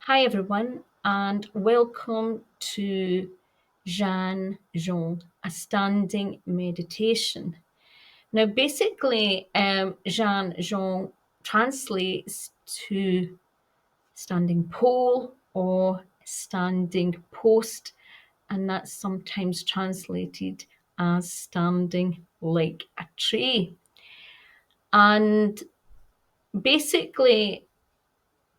Hi everyone, and welcome to Zhan Zhuang, a standing meditation. Now, basically, Zhan Zhuang translates to standing pole or standing post, and that's sometimes translated as standing like a tree. And basically,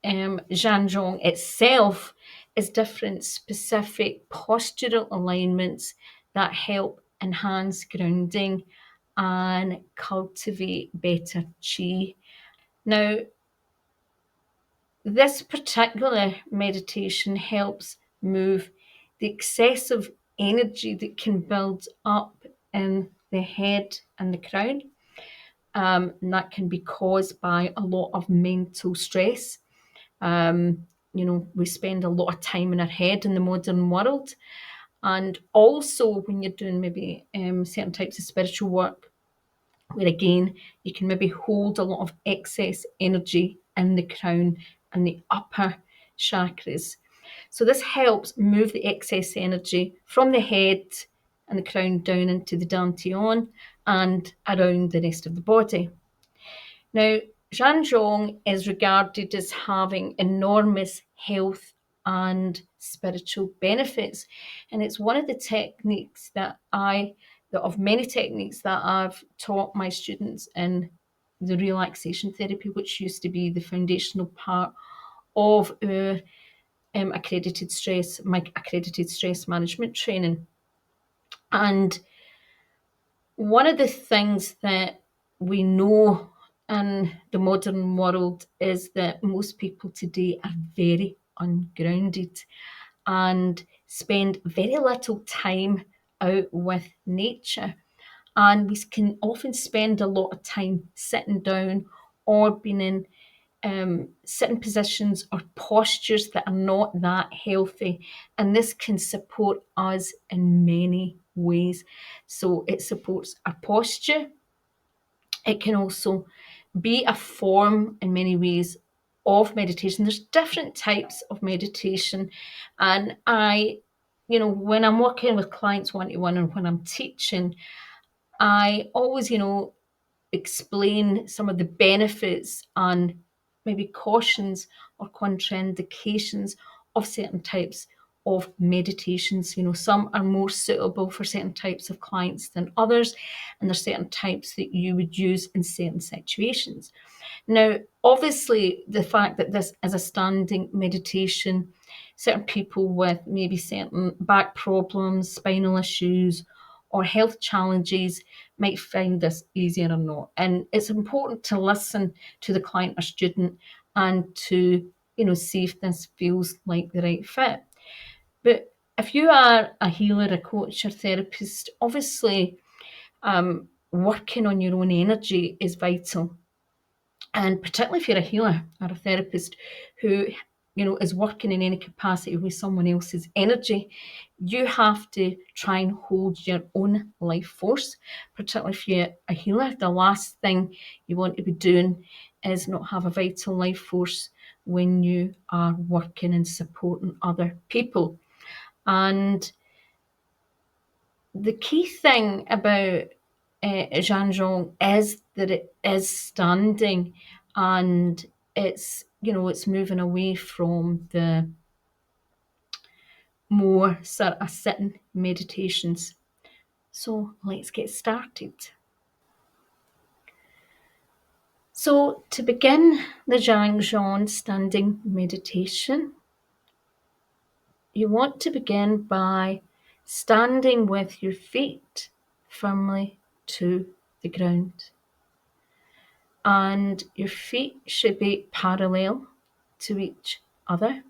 Zhan Zhuang itself is different specific postural alignments that help enhance grounding and cultivate better qi. Now, this particular meditation helps move the excessive energy that can build up in the head and the crown. And that can be caused by a lot of mental stress. We spend a lot of time in our head in the modern world. And also when you're doing maybe certain types of spiritual work, where again, you can maybe hold a lot of excess energy in the crown and the upper chakras. So this helps move the excess energy from the head and the crown down into the dantian and around the rest of the body. Now, Zhan Zhuang is regarded as having enormous health and spiritual benefits. And it's one of the techniques of many techniques that I've taught my students in the relaxation therapy, which used to be the foundational part of our my accredited stress management training. And one of the things that we know in the modern world is that most people today are very ungrounded and spend very little time out with nature. And we can often spend a lot of time sitting down or being in sitting positions or postures that are not that healthy. And this can support us in many ways. So it supports our posture. It can also be a form in many ways of meditation. There's different types of meditation. And when I'm working with clients one-to-one and when I'm teaching, I always, explain some of the benefits and maybe cautions or contraindications of certain types of meditations. Some are more suitable for certain types of clients than others, and there's certain types that you would use in certain situations. Now, obviously, the fact that this is a standing meditation, certain people with maybe certain back problems, spinal issues, or health challenges might find this easier or not. And it's important to listen to the client or student and to, see if this feels like the right fit. But if you are a healer, a coach, or therapist, obviously working on your own energy is vital. And particularly if you're a healer or a therapist who, is working in any capacity with someone else's energy, you have to try and hold your own life force. Particularly if you're a healer, the last thing you want to be doing is not have a vital life force when you are working and supporting other people. And the key thing about Zhan Zhuang is that it is standing, and it's moving away from the more sort of sitting meditations. So let's get started. So to begin the Zhan Zhuang standing meditation, you want to begin by standing with your feet firmly to the ground. And your feet should be parallel to each other,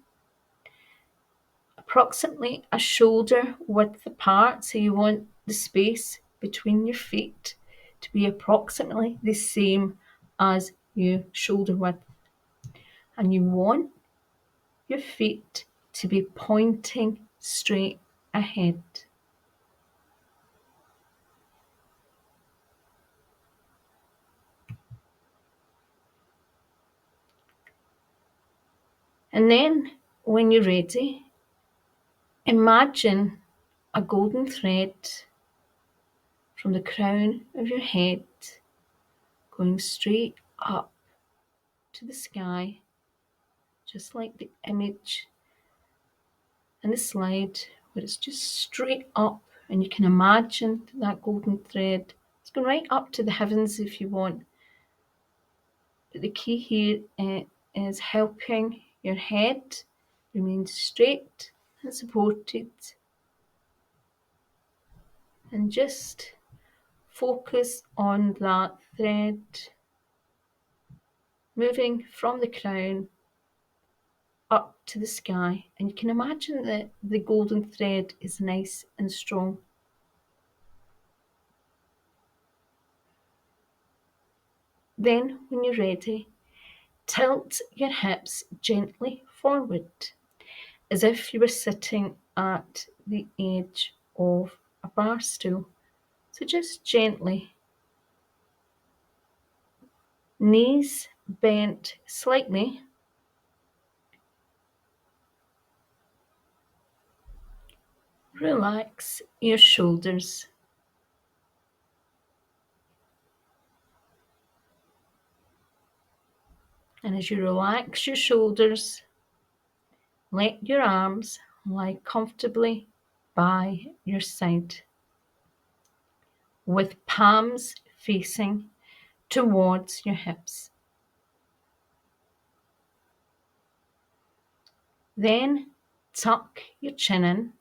approximately a shoulder width apart. So you want the space between your feet to be approximately the same as your shoulder width. And you want your feet to be pointing straight ahead. And then when you're ready, imagine a golden thread from the crown of your head going straight up to the sky, just like the image in the slide where it's just straight up, and you can imagine that golden thread. It's going right up to the heavens if you want. But the key here is helping your head remain straight and supported, and just focus on that thread moving from the crown up to the sky. And you can imagine that the golden thread is nice and strong. Then, when you're ready, tilt your hips gently forward as if you were sitting at the edge of a bar stool. So just gently, knees bent slightly, relax your shoulders. And as you relax your shoulders, let your arms lie comfortably by your side, with palms facing towards your hips. Then tuck your chin in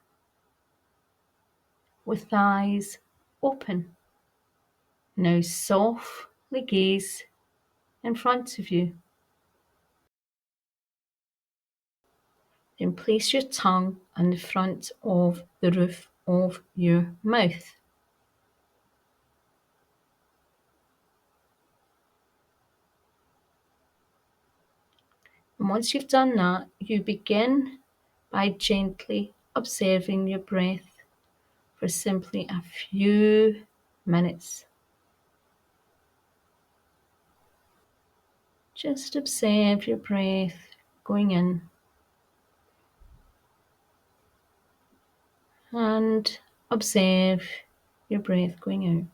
with eyes open. Now softly gaze in front of you. Then place your tongue on the front of the roof of your mouth. And once you've done that, you begin by gently observing your breath for simply a few minutes. Just observe your breath going in and observe your breath going out.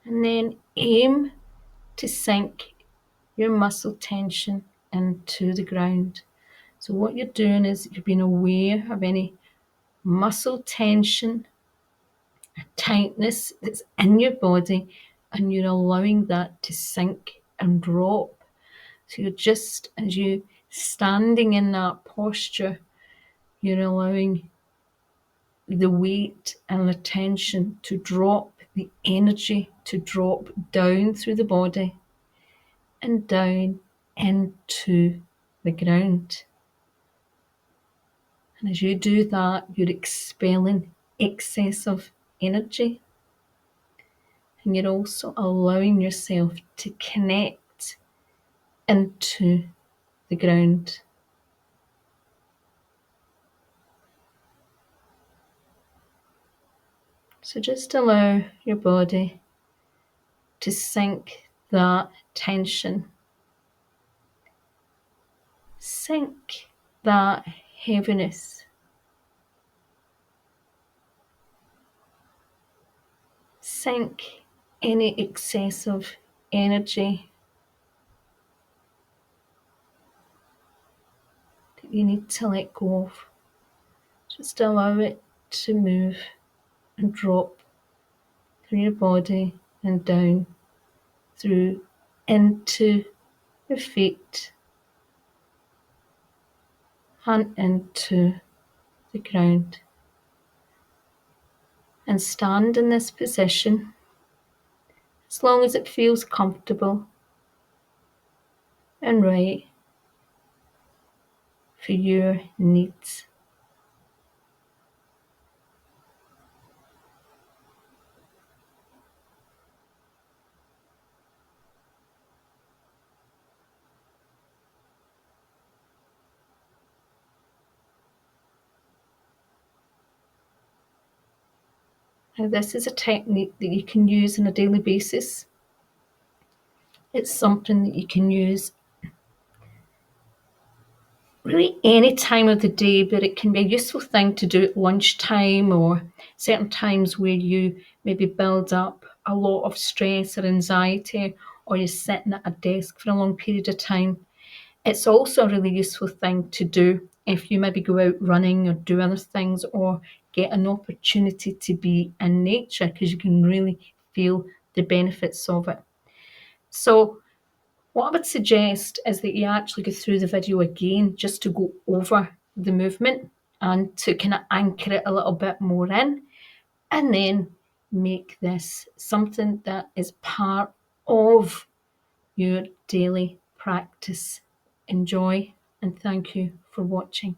And then aim to sink your muscle tension into the ground. So what you're doing is you're being aware of any muscle tension, tightness that's in your body, and you're allowing that to sink and drop. So you're just, as you standing in that posture, you're allowing the weight and the tension to drop, the energy to drop down through the body and down into the ground. And as you do that, you're expelling excessive energy, and you're also allowing yourself to connect into the ground. So just allow your body to sink that tension, sink that heaviness, sink any excessive energy that you need to let go of. Just allow it to move and drop through your body and down through into your feet and into the ground. And stand in this position as long as it feels comfortable and right for your needs. Now, this is a technique that you can use on a daily basis. It's something that you can use really any time of the day, but it can be a useful thing to do at lunchtime or certain times where you maybe build up a lot of stress or anxiety, or you're sitting at a desk for a long period of time. It's also a really useful thing to do if you maybe go out running or do other things or get an opportunity to be in nature, because you can really feel the benefits of it. So what I would suggest is that you actually go through the video again just to go over the movement and to kind of anchor it a little bit more in, and then make this something that is part of your daily practice. Enjoy, and thank you for watching.